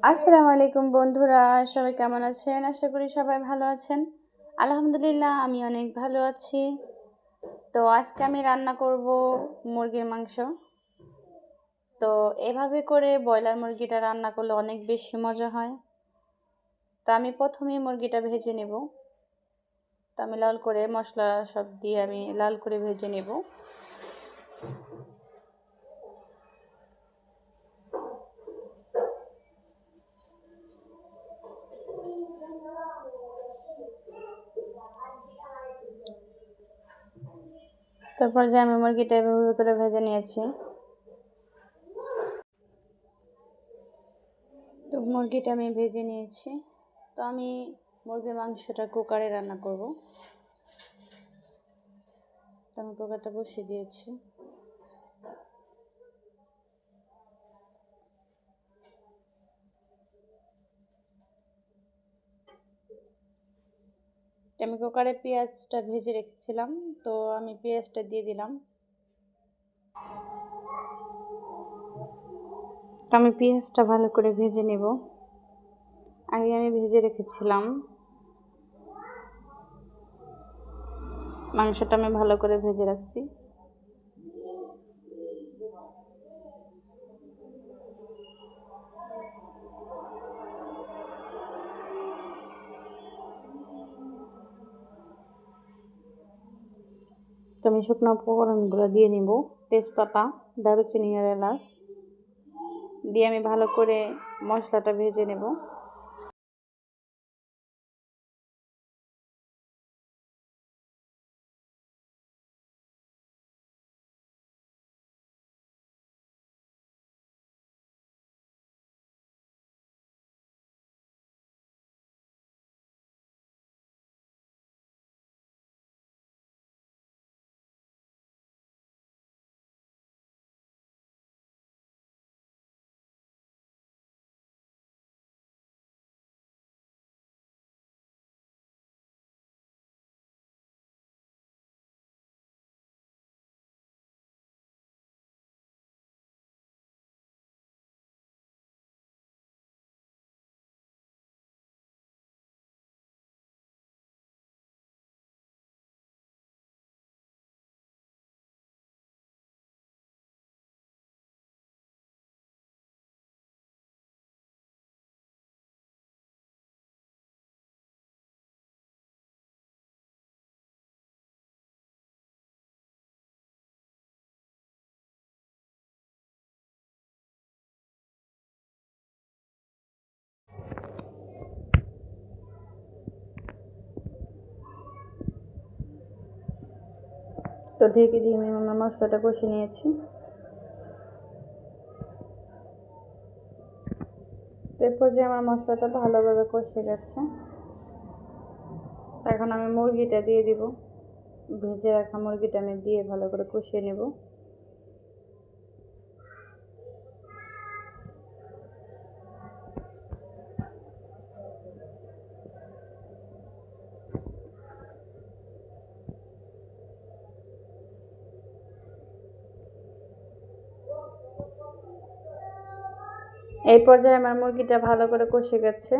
আসসালামু আলাইকুম বন্ধুরা, সবাই কেমন আছেন? আশা করি সবাই ভালো আছেন। আলহামদুলিল্লাহ আমি অনেক ভালো আছি। তো আজকে আমি রান্না করব মুরগির মাংস। তো এভাবে করে ব্রয়লার মুরগিটা রান্না করলে অনেক বেশি মজা হয়। তো আমি প্রথমেই মুরগিটা ভেজে নেব। তো আমি লাল করে মশলা সব দিয়ে আমি লাল করে ভেজে নেব। তারপর যে আমি মুরগিটা এভাবে করে ভেজে নিয়েছি। তো মুরগিটা আমি ভেজে নিয়েছি। তো আমি মুরগির মাংসটা কুকারে রান্না করব। তো আমি কুকারটা বসিয়ে দিয়েছি। আমি কুকারে পেঁয়াজটা ভেজে রেখেছিলাম, তো আমি পেঁয়াজটা দিয়ে দিলাম। আমি পেঁয়াজটা ভালো করে ভেজে নেব। আগে আমি ভেজে রেখেছিলাম মাংসটা, আমি ভালো করে ভেজে রাখছি। তো আমি শুকনো উপকরণগুলো দিয়ে নিব। তেজপাতা, দারুচিনি আর এলাচ দিয়ে আমি ভালো করে মশলাটা ভেজে নেব। তো ঢেকে দিয়ে আমি আমার মশলাটা কষে নিয়েছি। এরপর যে আমার মশলাটা ভালোভাবে কষে গেছে, এখন আমি মুরগিটা দিয়ে দিব। ভেজে রাখা মুরগিটা আমি দিয়ে ভালো করে কষিয়ে নেব। এই পর্যায়ে আমার মুরগিটা ভালো করে কষে গেছে।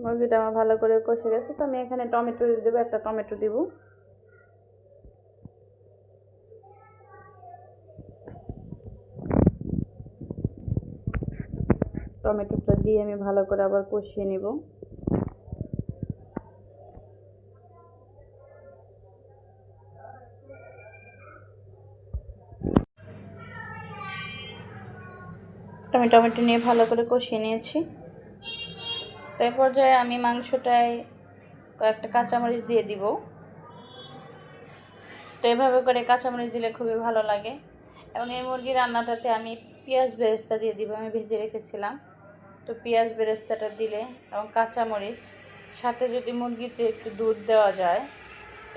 মুরগিটা আমার ভালো করে কষে গেছে। তো আমি এখানে টমেটো দিয়ে দেবো, একটা টমেটো দিব। টমেটোটা দিয়ে আমি ভালো করে আবার কষিয়ে নিব। আমি টমেটো নিয়ে ভালো করে কষিয়ে নিয়েছি। তো এই পর্যায়ে আমি মাংসটায় কয়েকটা কাঁচামরিচ দিয়ে দিব। তো এভাবে করে কাঁচামরিচ দিলে খুবই ভালো লাগে। এবং এই মুরগি রান্নাটাতে আমি পেঁয়াজ বেরেস্তা দিয়ে দিব, আমি ভেজে রেখেছিলাম। তো পেঁয়াজ বেরেস্তাটা দিলে এবং কাঁচামরিচ সাথে যদি মুরগিতে একটু দুধ দেওয়া যায়,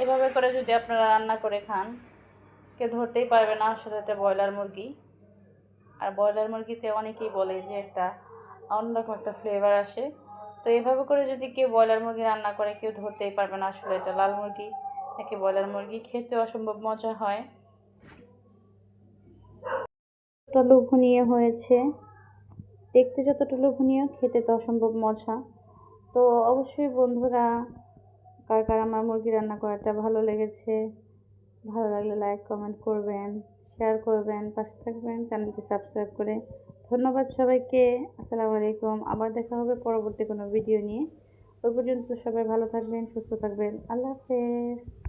এভাবে করে যদি আপনারা রান্না করে খান, কেউ ধরতেই পারবে না আসলে এটা ব্রয়লার মুরগি। আর ব্রয়লার মুরগিতে অনেকেই বলে যে একটা অন্যরকম একটা ফ্লেভার আসে। তো এভাবে করে যদি কেউ ব্রয়লার মুরগি রান্না করে, কেউ ধরতেই পারবে না আসলে এটা লাল মুরগি নাকি ব্রয়লার মুরগি। খেতে অসম্ভব মজা হয়। এটা লোভনীয় হয়েছে। দেখতে যতটা লোভনীয়, খেতে তো অসম্ভব মজা। তো অবশ্যই বন্ধুরা, কার কার আমার মুরগি রান্না করাটা ভালো লেগেছে, ভালো লাগলে লাইক কমেন্ট করবেন, শেয়ার করবেন, পাশে থাকবেন চ্যানেলটি সাবস্ক্রাইব করে। ধন্যবাদ সবাইকে। আসসালামু আলাইকুম। আবার দেখা হবে পরবর্তী কোনো ভিডিও নিয়ে। ওই পর্যন্ত সবাই ভালো থাকবেন, সুস্থ থাকবেন। আল্লাহ হাফেজ।